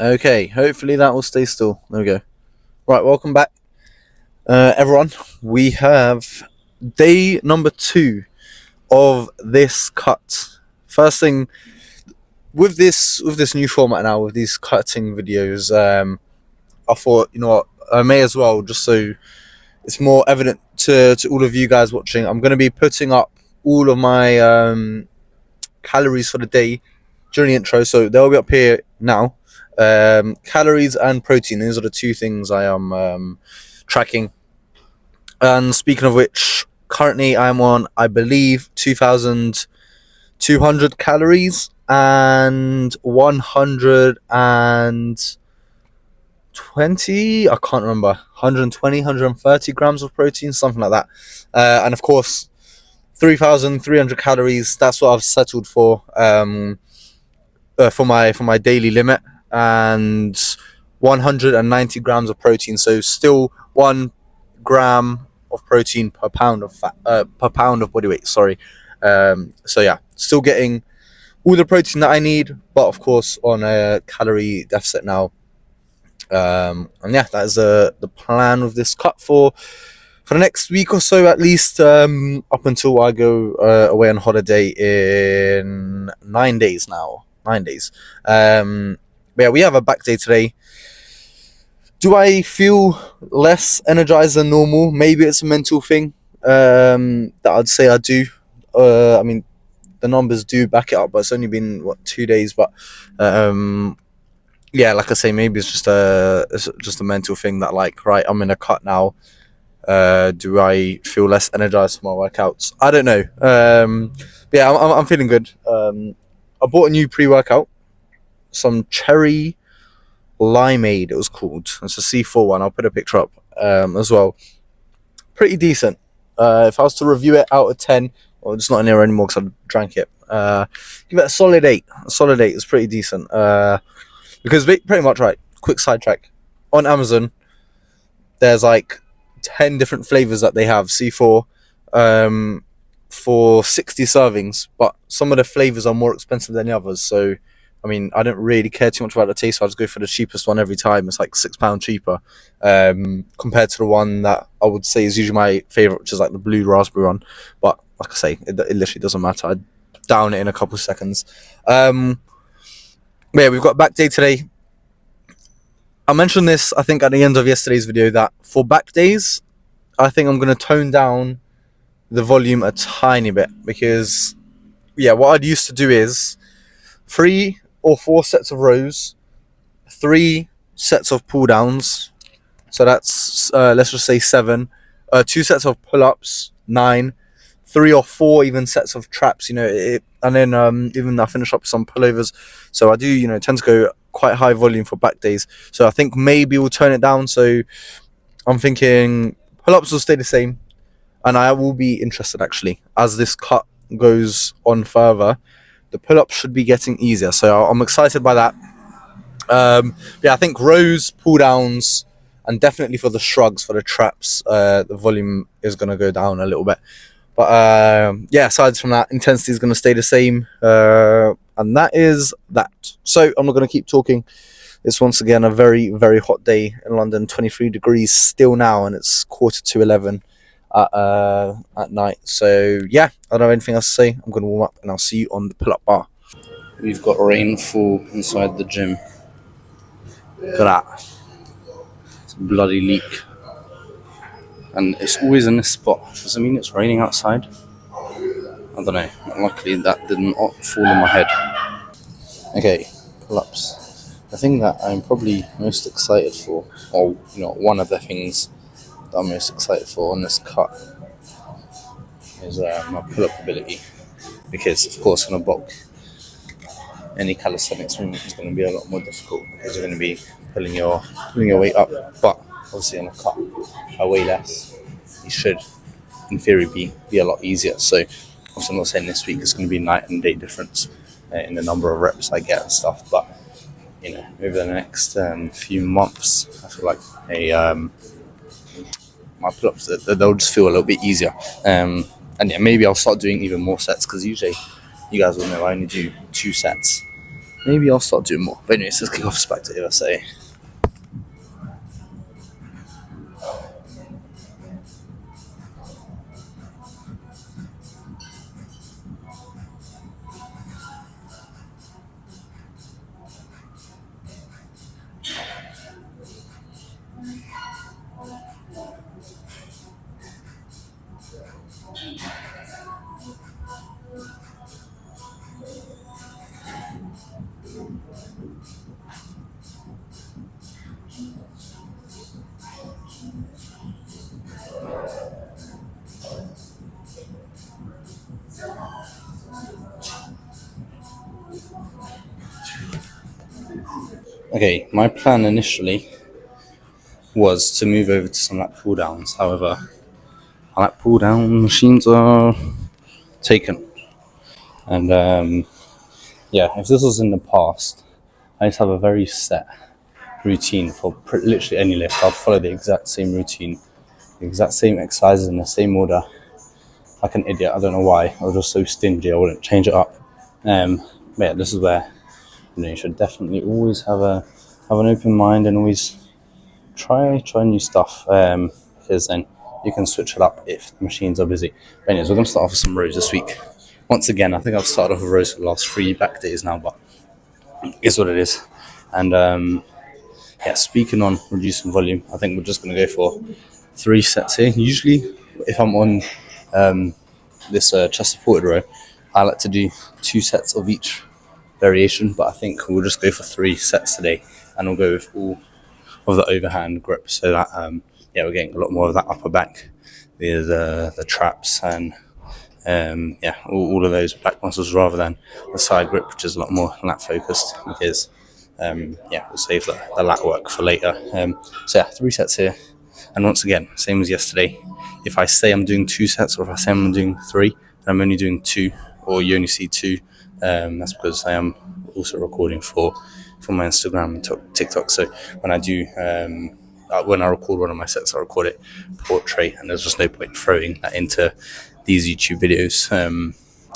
Okay, hopefully that will stay still. There we go. Right, welcome back, everyone. We have day number 2 of this cut. First thing with this new format now, with these cutting videos, I thought, you know what, I may as well, just so it's more evident to all of you guys watching. I'm going to be putting up all of my calories for the day during the intro, so they'll be up here now. Calories and protein, these are the two things I am tracking. And speaking of which, currently I'm on, I believe, 2,200 calories and 120, I can't remember, 120, 130 grams of protein, something like that. And of course, 3,300 calories, that's what I've settled for my daily limit, and 190 grams of protein. So still 1 gram of protein per pound of fat, per pound of body weight. Sorry. So yeah, still getting all the protein that I need, but of course on a calorie deficit now. And yeah, that is the plan of this cut for the next week or so, at least, up until I go away on holiday in 9 days now. 9 days. But yeah, we have a back day today. Do I feel less energized than normal? Maybe it's a mental thing that I'd say I do. I mean, the numbers do back it up, but it's only been 2 days. But yeah, like I say, maybe it's just a mental thing that, like, right, I'm in a cut now. Do I feel less energized for my workouts? I don't know. But yeah, I'm feeling good. I bought a new pre-workout, some cherry limeade it was called. It's a C4 one. I'll put a picture up as well. Pretty decent. If I was to review it out of 10, well, it's not in there anymore because I drank it. Give it a solid 8. A solid 8 is pretty decent. Because pretty much, right, quick sidetrack. On Amazon, there's like 10 different flavors that they have, C4, for 60 servings, but some of the flavors are more expensive than the others. So I mean, I don't really care too much about the taste, so I just go for the cheapest one every time. It's like £6 cheaper compared to the one that I would say is usually my favorite, which is like the blue raspberry one. But like I say, it literally doesn't matter. I down it in a couple of seconds. But yeah, we've got back day today. I mentioned this, I think, at the end of yesterday's video, that for back days, I think I'm going to tone down the volume a tiny bit, because yeah, what I'd used to do is 3 or 4 sets of rows, 3 sets of pull downs, so that's let's just say 7, 2 sets of pull-ups, 9, 3 or 4 even sets of traps, and then even I finish up some pullovers. So I do tend to go quite high volume for back days, so I think maybe we'll turn it down. So I'm thinking pull-ups will stay the same, and I will be interested, actually, as this cut goes on further. The pull-ups should be getting easier, so I'm excited by that. Yeah, I think rows, pull-downs, and definitely for the shrugs, for the traps, the volume is going to go down a little bit. But yeah, aside from that, intensity is going to stay the same, and that is that. So I'm not going to keep talking. It's once again a very, very hot day in London, 23 degrees still now, and it's 11:15 at night. So yeah, I don't have anything else to say. I'm going to warm up, and I'll see you on the pull-up bar. We've got rainfall inside the gym. Look at that. It's a bloody leak. And it's always in this spot. Does it mean it's raining outside? I don't know. Luckily that didn't fall on my head. Okay, pull-ups. The thing that I'm probably most excited for, or one of the things that I'm most excited for on this cut, is my pull-up ability. Because of course on a bulk, any calisthenics movement is going to be a lot more difficult, because you're going to be pulling your weight up. But obviously on a cut, I weigh less. You should, in theory, be a lot easier. So obviously I'm not saying this week it's going to be night and day difference in the number of reps I get and stuff, but over the next few months, I feel like my pull-ups, they'll just feel a little bit easier. And yeah, maybe I'll start doing even more sets, because usually, you guys will know, I only do 2 sets. maybe I'll start doing more. But anyways, let's kick off back to USA. Okay, my plan initially was to move over to some Lat Pulldowns. However, Lat Pulldown machines are taken. And yeah, if this was in the past, I used to have a very set routine for literally any lift. I'd follow the exact same routine, the exact same exercises in the same order. Like an idiot, I don't know why. I was just so stingy, I wouldn't change it up. But yeah, this is where you should definitely always have an open mind and always try new stuff. Because then you can switch it up if the machines are busy. But anyways, we're going to start off with some rows this week. Once again, I think I've started off with rows for the last 3 back days now, but it's what it is. And yeah, speaking on reducing volume, I think we're just going to go for 3 sets here. Usually, if I'm on this chest supported row, I like to do 2 sets of each variation, but I think we'll just go for 3 sets today, and we'll go with all of the overhand grip, so that yeah, we're getting a lot more of that upper back, the traps, and yeah, all of those back muscles rather than the side grip, which is a lot more lat focused, because yeah, we'll save the lat work for later. So yeah, 3 sets here, and once again, same as yesterday, if I say I'm doing 2 sets, or if I say I'm doing 3 and I'm only doing 2, or you only see 2, that's because I am also recording for my Instagram and TikTok. So when I do when I record one of my sets, I record it portrait, and there's just no point throwing that into these YouTube videos.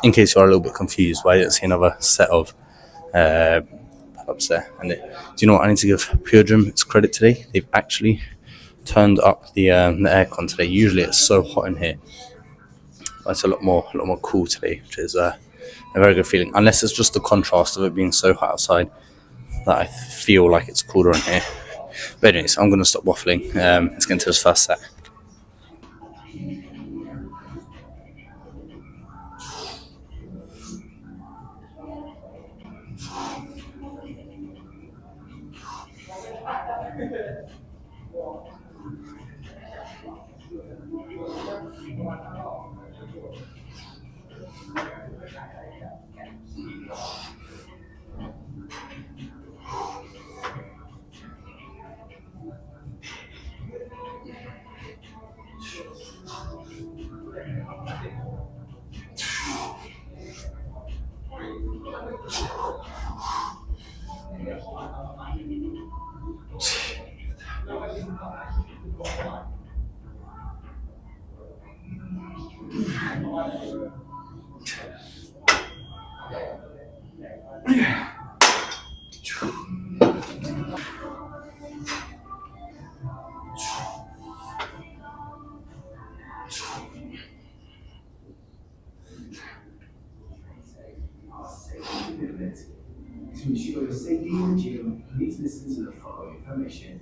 In case you're a little bit confused why I didn't see another set of pull-ups there. And do you know what? I need to give Pure Gym its credit today. They've actually turned up the aircon today. Usually it's so hot in here, but it's a lot more cool today, which is a very good feeling. Unless it's just the contrast of it being so hot outside that I feel like it's cooler in here. But anyways, I'm going to stop waffling. Let's get into this first set. To ensure your safety in the gym, please listen to the following information.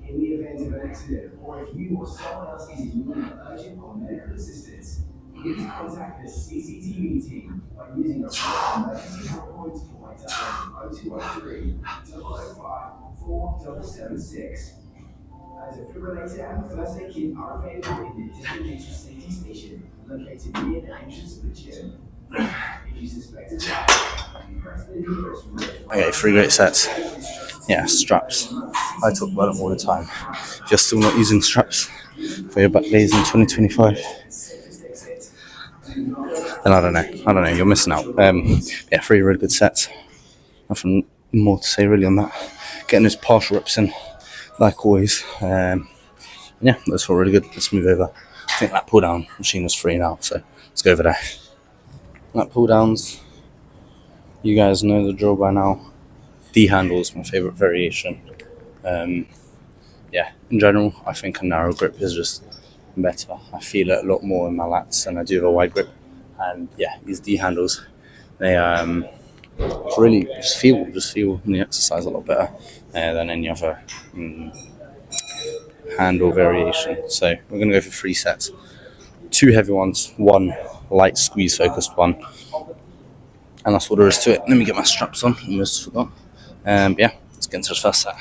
In the event of an accident, or if you or someone else is in need of urgent or medical assistance, please contact the CCTV team by using a emergency point dial 0203 005 4776. A defibrillator and first aid kit are available in the designated safety station located near the entrance of the gym. If you suspect a press the nearest. Okay, 3 great sets. Yeah, straps. I talk about them all the time. If you're still not using straps for your back days in 2025, then I don't know. You're missing out. Yeah, 3 really good sets. Nothing more to say really on that. Getting those partial reps in, like always. Yeah, that's all really good. Let's move over. I think that pull down machine is free now, so let's go over there. Lat Pulldowns, You guys know the drill by now. D handle is my favorite variation. Yeah, in general, I think a narrow grip is just better. I feel it a lot more in my lats than I do with a wide grip. And yeah, these D handles, they really just feel in the exercise a lot better than any other handle variation. So we're gonna go for 3 sets, 2 heavy ones, 1 light squeeze focused one, and that's all there is to it. Let me get my straps on. Almost forgot. Yeah, let's get into the first set.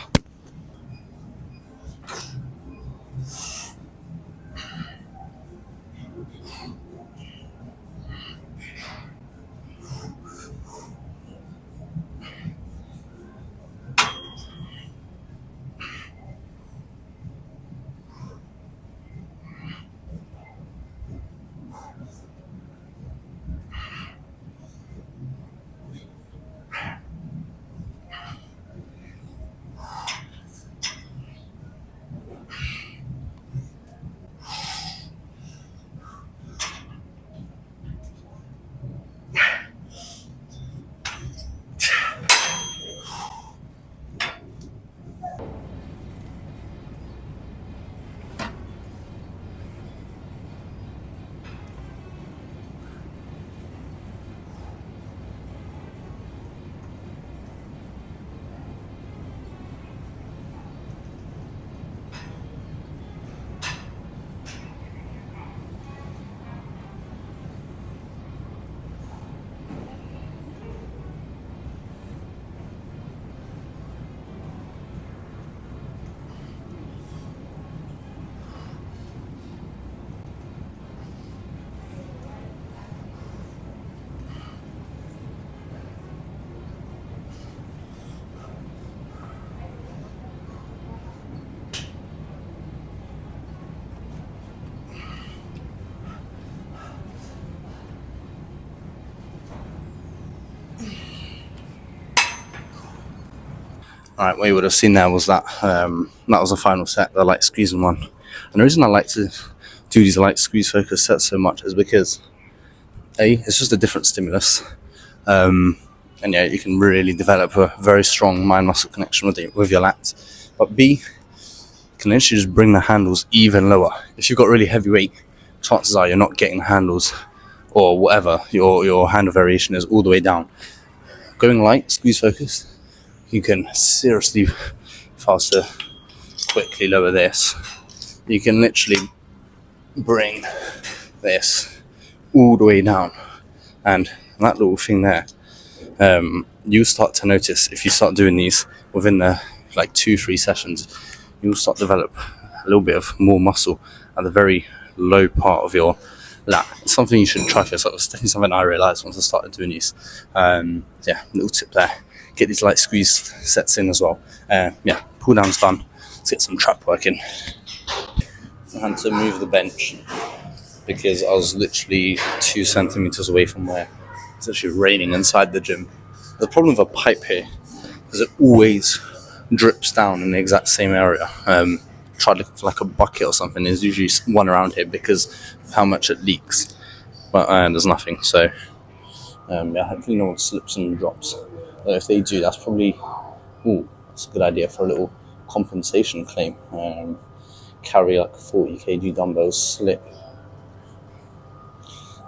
Alright, what you would have seen there was that that was the final set, the light squeezing one. And the reason I like to do these light squeeze focus sets so much is because it's just a different stimulus. And yeah, you can really develop a very strong mind muscle connection with your lats. But B, you can literally just bring the handles even lower. If you've got really heavy weight, chances are you're not getting the handles or whatever your handle variation is all the way down. Going light, squeeze focused, you can seriously faster, quickly lower this. You can literally bring this all the way down, and that little thing there, you start to notice if you start doing these within the 2-3 sessions, you'll start to develop a little bit of more muscle at the very low part of your lat. It's something you should try for yourself. It's definitely something I realised once I started doing these. Yeah, little tip there. Get these light squeeze sets in as well. Yeah, pull down's done. Let's get some trap work in. I had to move the bench because I was literally 2 centimeters away from where it's actually raining inside the gym. The problem with a pipe here is it always drips down in the exact same area. Try looking for a bucket or something. There's usually one around here because of how much it leaks. But there's nothing, so yeah, hopefully no one slips and drops. But if they do, that's probably that's a good idea for a little compensation claim. Carry 40 kg dumbbells, slip.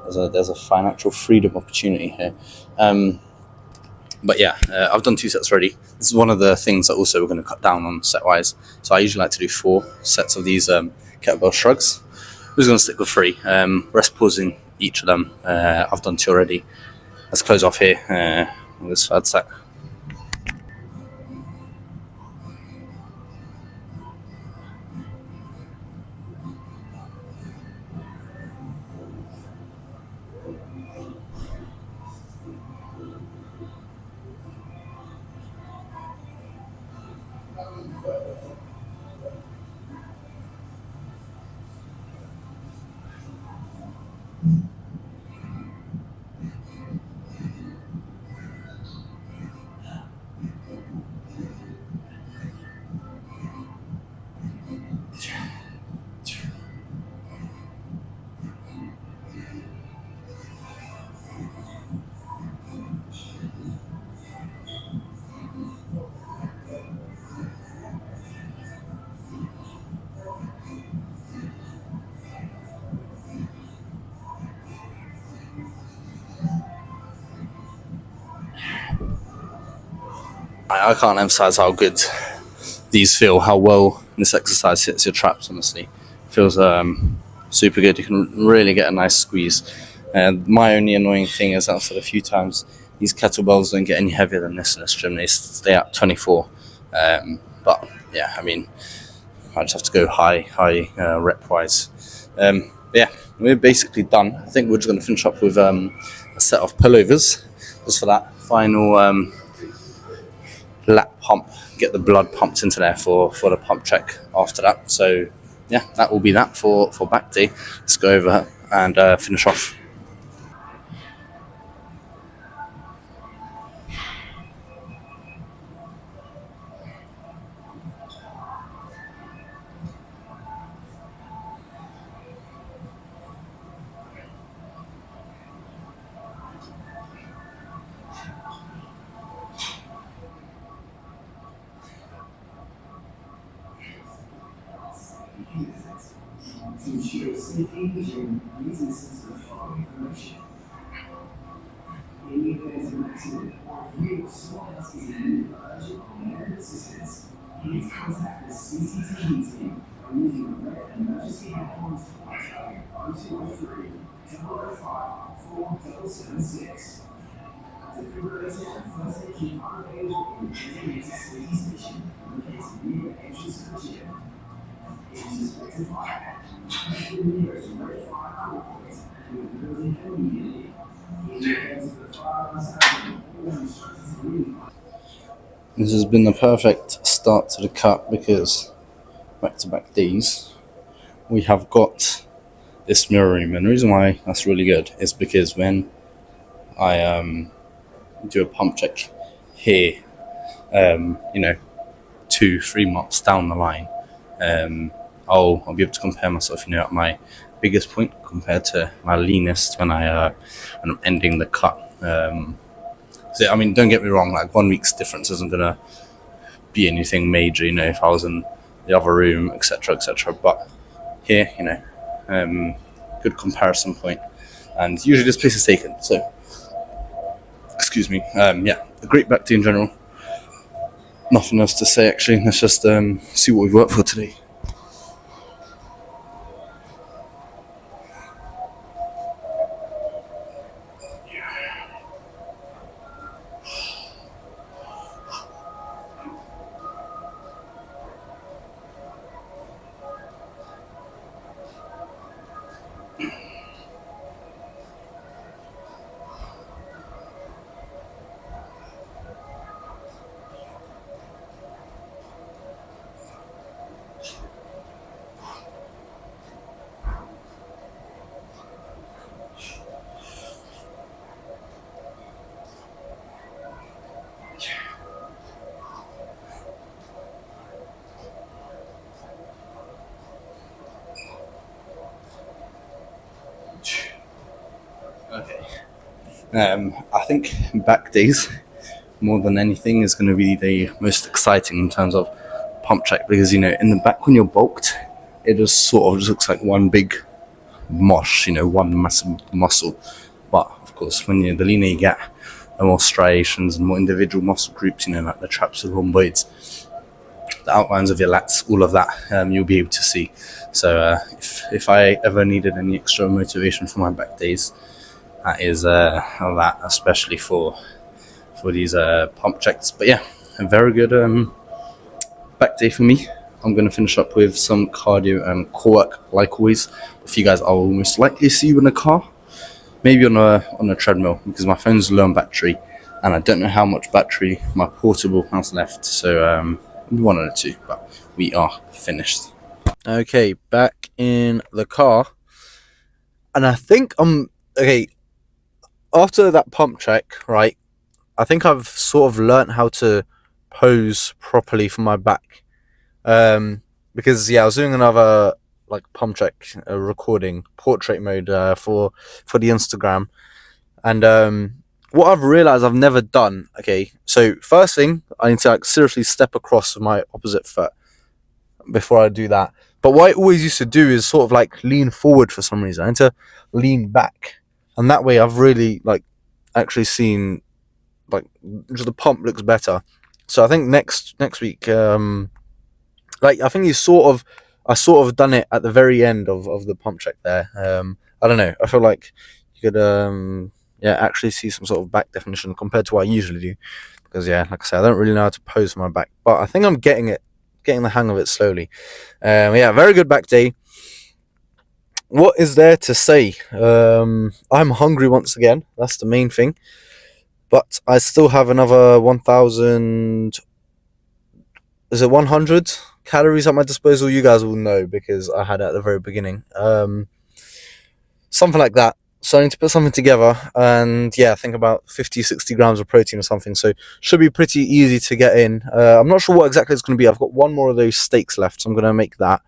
There's a financial freedom opportunity here. But yeah, I've done 2 sets already. This is one of the things that also we're going to cut down on set-wise. So I usually like to do 4 sets of these Kettlebell Shrugs. We're just going to stick with 3. Rest pausing each of them. I've done 2 already. Let's close off here with this 3rd set. I can't emphasize how good these feel, how well this exercise hits your traps. Honestly, feels super good. You can really get a nice squeeze. And my only annoying thing is that I've said a few times, these kettlebells don't get any heavier than this in this gym. They stay at 24. But yeah, I mean, I just have to go high rep wise. Yeah, we're basically done. I think we're just going to finish up with a set of pullovers just for that final lat pump, get the blood pumped into there for the pump check after that. So yeah, that will be that for back day. Let's go over and finish off. To ensure safe engagement, using sensitive following information. In the event of an accident or if you or someone else is in need of urgent or medical assistance, please contact the CCTV team by using the red emergency headphones hotline 0203 005 4776. Defibrillator and first aid kit are available in the designated safety station located near the entrance to the gym. If you suspect a fire, use the nearest red fire coordinates and leave the building immediately. In the event of the fire happening, all instructions are really. This has been the perfect start to the cut because back-to-back days we have got this mirror room, and the reason why that's really good is because when I do a pump check here, 2-3 months down the line, I'll be able to compare myself, at my biggest point compared to my leanest when I'm ending the cut. So, I mean, don't get me wrong, like 1 week's difference isn't gonna be anything major, if I was in the other room, etc., etc. But here, good comparison point, and usually this place is taken. So, excuse me. Yeah, a great back day in general. Nothing else to say actually. Let's just see what we've worked for today. Okay. I think back days, more than anything, is going to be the most exciting in terms of pump check because in the back when you're bulked, it just sort of just looks like one big mosh, one massive muscle. But of course, when the leaner you get, the more striations and more individual muscle groups, like the traps, the rhomboids, the outlines of your lats, all of that, you'll be able to see. So if I ever needed any extra motivation for my back days, that is that, especially for these pump checks. But yeah, a very good back day for me. I'm going to finish up with some cardio and core work like always. With you guys, I will most likely see you in a car, maybe on a treadmill, because my phone's low on battery and I don't know how much battery my portable has left. So one of the two, but we are finished. Okay, back in the car, and I think okay. After that pump check, right, I think I've sort of learnt how to pose properly for my back. Because I was doing another pump check recording portrait mode for the Instagram, and what I've realized I've never done. Okay, so first thing, I need to seriously step across with my opposite foot before I do that. But what I always used to do is sort of lean forward for some reason. I need to lean back. And that way I've really actually seen just the pump looks better. So I think next week, like I think I sort of done it at the very end of the pump check there. I don't know. I feel like you could actually see some sort of back definition compared to what I usually do, because like I said, I don't really know how to pose for my back, but I think I'm getting the hang of it slowly. Very good back day. What is there to say? I'm hungry once again. That's the main thing. But I still have another 1,000. Is it 100 calories at my disposal? You guys will know because I had it at the very beginning. Something like that. So I need to put something together, and I think about 50, 60 grams of protein or something. So should be pretty easy to get in. I'm not sure what exactly it's going to be. I've got one more of those steaks left, so I'm going to make that.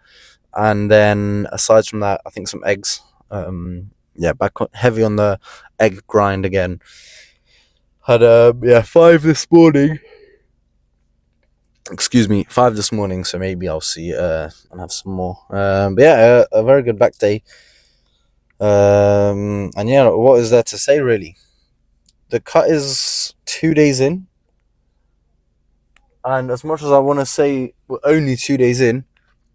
And then aside from that, I think some eggs. Heavy on the egg grind again. Had 5 this morning. Excuse me, 5 this morning. So maybe I'll see and have some more. A very good back day. What is there to say really? The cut is 2 days in, and as much as I want to say we're only 2 days in,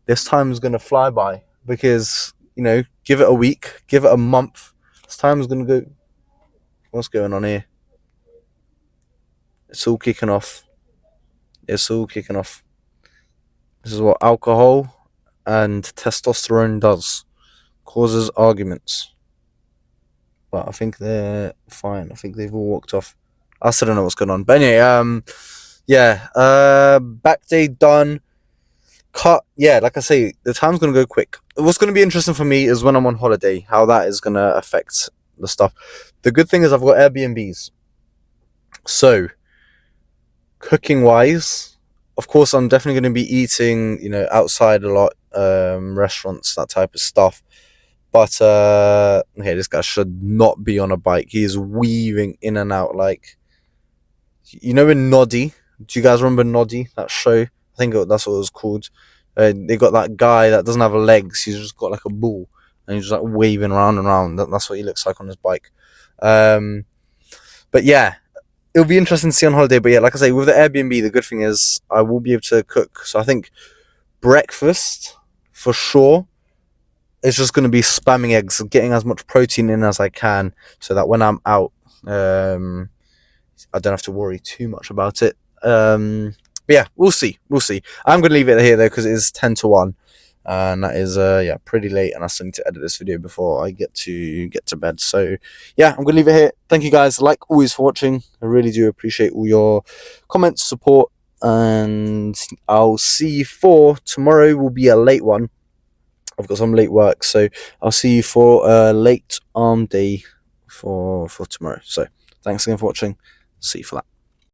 this time is going to fly by, because give it a week, give it a month, this time is going to go. What's going on here? It's all kicking off. This is what alcohol and testosterone does. Causes arguments. But I think they're fine. I think they've all walked off. I still don't know what's going on. But anyway, back day done. Cut. Yeah, like I say, the time's going to go quick. What's going to be interesting for me is when I'm on holiday, how that is going to affect the stuff. The good thing is I've got Airbnbs. So, cooking wise, of course, I'm definitely going to be eating, outside a lot, restaurants, that type of stuff. But, this guy should not be on a bike. He is weaving in and out like, in Noddy. Do you guys remember Noddy, that show? I think that's what it was called. They got that guy that doesn't have legs. He's just got like a ball, and he's just like waving around and around. That's what he looks like on his bike. But it'll be interesting to see on holiday. But like I say, with the Airbnb, the good thing is I will be able to cook. So I think breakfast for sure is just going to be spamming eggs, getting as much protein in as I can, so that when I'm out, I don't have to worry too much about it. We'll see. I'm going to leave it here though, because it is 10 to 1, and that is pretty late, and I still need to edit this video before I get to bed. So I'm going to leave it here. Thank you guys, like always, for watching. I really do appreciate all your comments, support, and I'll see you for tomorrow. Will be a late one. I've got some late work, so I'll see you for a late arm day for tomorrow. So thanks again for watching. See you for that.